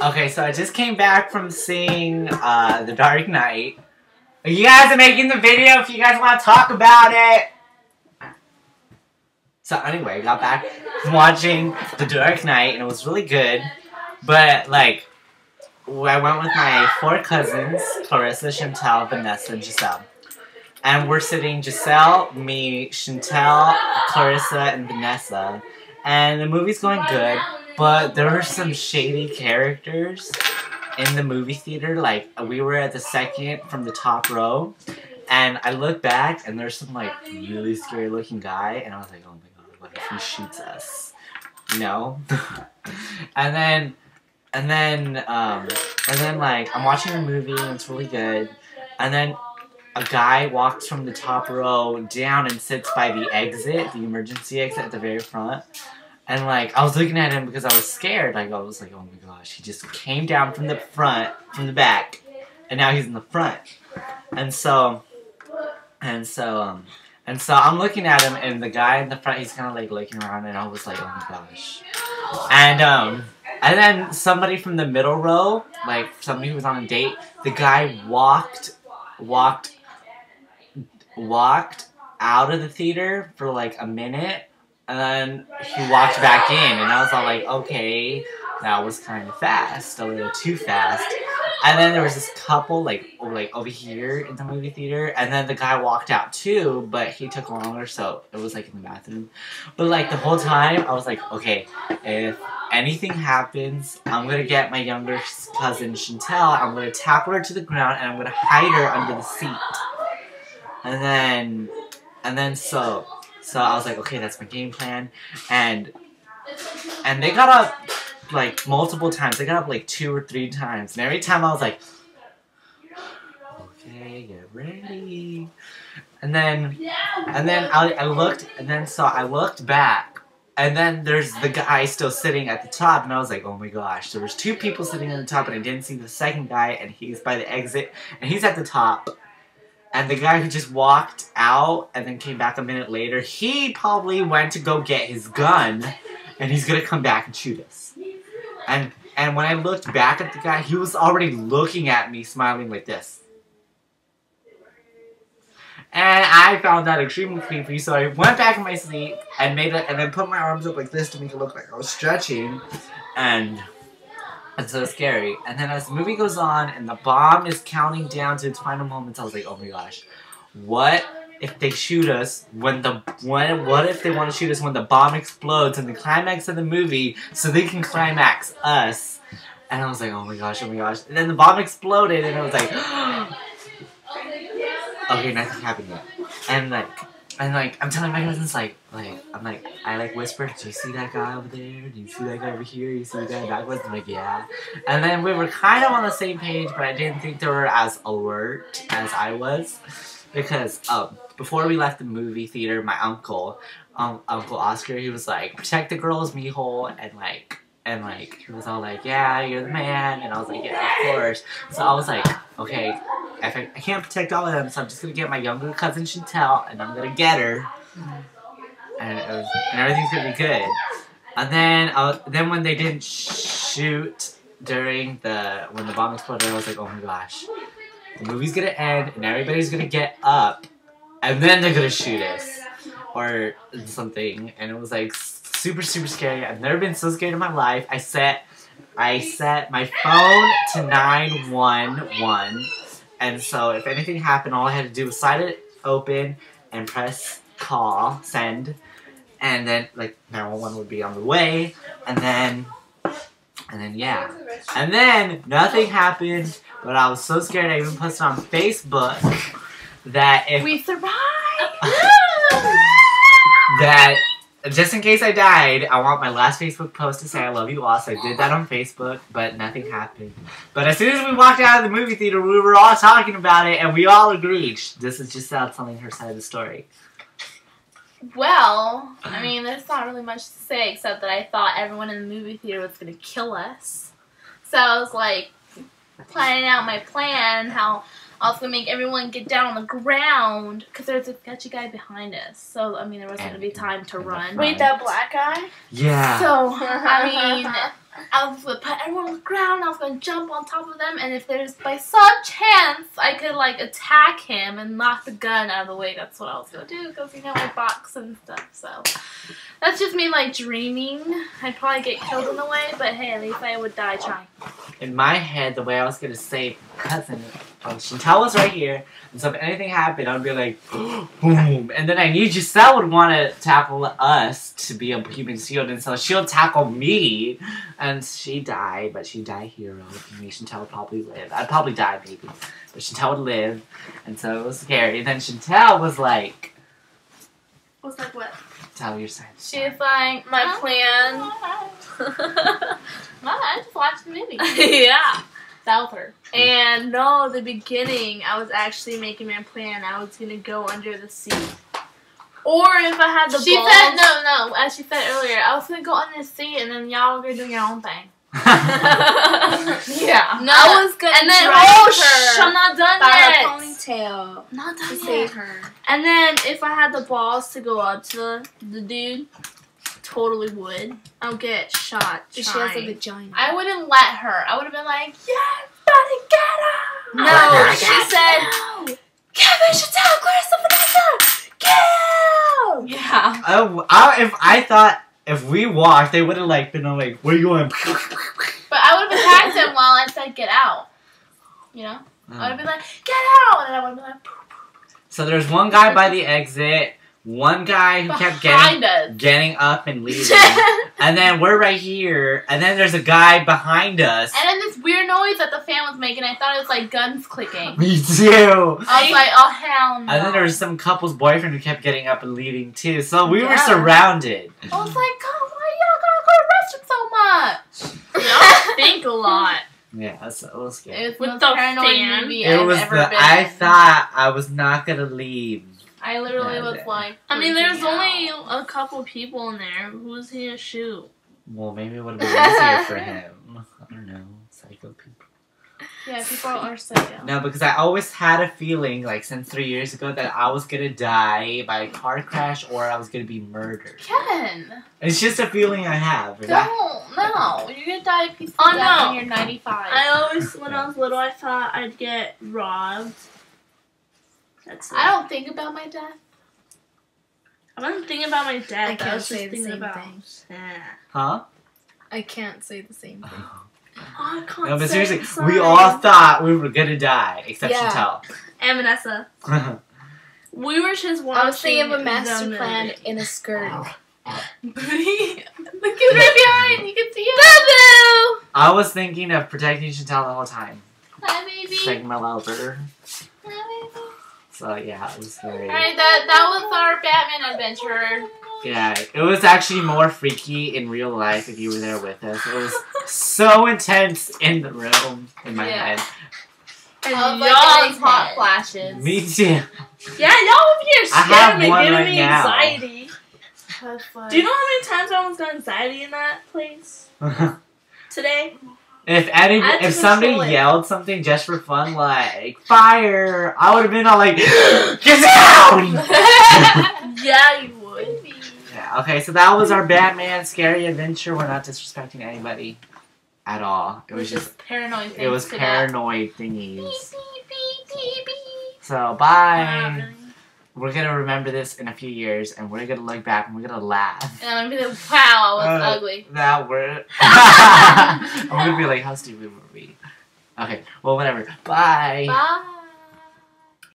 Okay, so I just came back from seeing The Dark Knight. You guys are making the video if you guys want to talk about it. So anyway, I got back from watching The Dark Knight and it was really good. But like, I went with my 4 cousins, Clarissa, Chantel, Vanessa, and Giselle. And we're sitting Giselle, me, Chantel, Clarissa, and Vanessa. And the movie's going good, but there were some shady characters in the movie theater. Like, we were at the second from the top row, and I looked back, and there's some, like, really scary looking guy, and I was like, oh my god, what if he shoots us? You know? and then, like, I'm watching the movie, and it's really good, and then a guy walks from the top row down and sits by the exit, the emergency exit at the very front. And like, I was looking at him because I was scared. Like, I was like, oh my gosh, he just came down from the front, from the back, and now he's in the front. And so I'm looking at him, and the guy in the front, he's kind of like looking around, and I was like, oh my gosh. And then somebody from the middle row, like somebody who was on a date, the guy walked out of the theater for like a minute, and then he walked back in, and I was all like, okay, that was kind of fast, a little too fast. And then there was this couple like over here in the movie theater, and then the guy walked out too, but he took longer, so it was like in the bathroom. But like the whole time, I was like, okay, if anything happens, I'm gonna get my younger cousin Chantel, I'm gonna tackle her to the ground, and I'm gonna hide her under the seat. And then so I was like, okay, that's my game plan. And they got up like multiple times. They got up like 2 or 3 times. And every time I was like, okay, get ready. And then I looked back. And then there's the guy still sitting at the top, and I was like, oh my gosh. There was 2 people sitting at the top, and I didn't see the second guy, and he's by the exit, and he's at the top. And the guy who just walked out and then came back a minute later, he probably went to go get his gun, and he's gonna come back and shoot us. And when I looked back at the guy, he was already looking at me, smiling like this. And I found that extremely creepy, so I went back in my seat and then put my arms up like this to make it look like I was stretching, and it's so scary. And then as the movie goes on and the bomb is counting down to its final moments, I was like, oh my gosh, what if they shoot us what if they want to shoot us when the bomb explodes in the climax of the movie so they can climax us? And I was like, oh my gosh, oh my gosh. And then the bomb exploded, and I was like, okay, nothing happened yet. And I'm telling my cousins, I whispered, do you see that guy over there? Do you see that guy over here? You see the guy backwards? I'm like, yeah. And then we were kind of on the same page, but I didn't think they were as alert as I was. Because, before we left the movie theater, my uncle Oscar, he was like, protect the girls, mijo, and he was all like, yeah, you're the man, and I was like, yeah, of course. So I was like, okay, I can't protect all of them, so I'm just gonna get my younger cousin Chantel, and I'm gonna get her, and everything's gonna be good. And then when they didn't shoot when the bomb exploded, I was like, oh my gosh, the movie's gonna end, and everybody's gonna get up, and then they're gonna shoot us, or something. And it was like super, super scary. I've never been so scared in my life. I set my phone to 911, and so if anything happened, all I had to do was slide it open and press call, send, and then like 911 would be on the way, and then yeah. And then nothing happened, but I was so scared I even posted on Facebook that if we survived, that just in case I died, I want my last Facebook post to say I love you all. So I did that on Facebook, but nothing happened. But as soon as we walked out of the movie theater, we were all talking about it, and we all agreed. This is Giselle telling her side of the story. Well, I mean, there's not really much to say except that I thought everyone in the movie theater was going to kill us. So I was like planning out my plan, how I was going to make everyone get down on the ground because there's a sketchy guy behind us. So, I mean, there wasn't going to be time to run. Wait, that black guy? Yeah. So, I mean, I was gonna put everyone on the ground. I was gonna jump on top of them, and if there's by some chance I could like attack him and knock the gun out of the way, that's what I was gonna do. Because you know my box and stuff. So that's just me like dreaming. I'd probably get killed in the way, but hey, at least I would die trying. In my head, the way I was gonna save cousin, Chantel was right here, and so if anything happened, I'd be like, boom, and then I knew Giselle would want to tackle us to be a human shield, and so she'll tackle me, and she died, but she died hero. Me, Chantel would probably live. I'd probably die maybe, but Chantel would live, and so it was scary. And then Chantel was like, Was like what? tell your side. She's like, my plan. I just watched the movie. Yeah. That was her. And no, the beginning, I was actually making my plan. I was gonna go under the sea. Or if I had the balls. She said, no, as she said earlier, I was gonna go under the sea and then y'all were gonna do your own thing. Yeah. No, I was gonna and then drag her I'm not done by yet. her ponytail. Not done To yet. save her. And then if I had the balls to go up to the dude, totally would. I'll get shot. She has a vagina. I wouldn't let her. I would have been like, yeah, buddy, get her. No, she said, Kevin should tell Clarissa Vanessa, kill. Yeah. If we walked, they would have like been like, where you going? But I would have attacked him while I said get out. You know? I would have been like, get out! And I would have been like, So there's one guy by the exit, one guy who kept getting up and leaving, and then we're right here, and then there's a guy behind us. And then this weird noise that the fan was making, I thought it was like guns clicking. Me too! I was like, oh hell no. And then there was some couple's boyfriend who kept getting up and leaving too, so we were surrounded. I was like, God, why y'all gotta go to the restroom so much? Y'all think a lot. Yeah, so it was scary. It was With the the paranoid fan. movie It I've was ever the, been I in. thought I was not gonna leave. I literally Yeah, was yeah. like, I mean, there's freaking only out. a couple people in there. Who's he to shoot? Well, maybe it would have been easier for him. I don't know. Psycho people. Yeah, people are psycho. No, because I always had a feeling, like, since 3 years ago, that I was gonna die by a car crash or I was gonna be murdered. Kevin! It's just a feeling I have. No. You're gonna die a peaceful Oh, death no. when you're 95. I always, when I was little, I thought I'd get robbed. That's it. I don't think about my death. I wasn't thinking about my death. I can't I was say just the thinking same about. thing. Yeah. Huh? I can't say the same thing. Oh, I can't No, but say seriously, it, sorry. we all thought we were gonna die, except Yeah. And Vanessa. Chantel. We were just watching. I was thinking of a master the plan movie. in a skirt. Look at right behind. You can see it. Boo-boo! I was thinking of protecting Chantel the whole time. Hi, baby. Like my lover. Hi, baby. So yeah, it was scary. Alright, that was our Batman adventure. Yeah, it was actually more freaky in real life if you were there with us. It was so intense in the room, in my head. And I was like y'all's getting hot flashes. Me too. Yeah, y'all over here I have scaring me, one giving right me now. anxiety. That's fun. Do you know how many times I almost got anxiety in that place today? If I had to somebody control it. yelled something just for fun, like fire, I would have been all like, get down! Yeah, you would. Yeah, okay, so that was our Batman scary adventure. We're not disrespecting anybody at all. It was just paranoid. it was things to paranoid Beep, thingies. beep, beep, beep, beep. So Not bye. really. We're gonna remember this in a few years, and we're gonna look back and we're gonna laugh. And I'm gonna be like, wow, I was ugly. That word. I'm gonna be like, how stupid were we? Okay, well, whatever. Bye. Bye.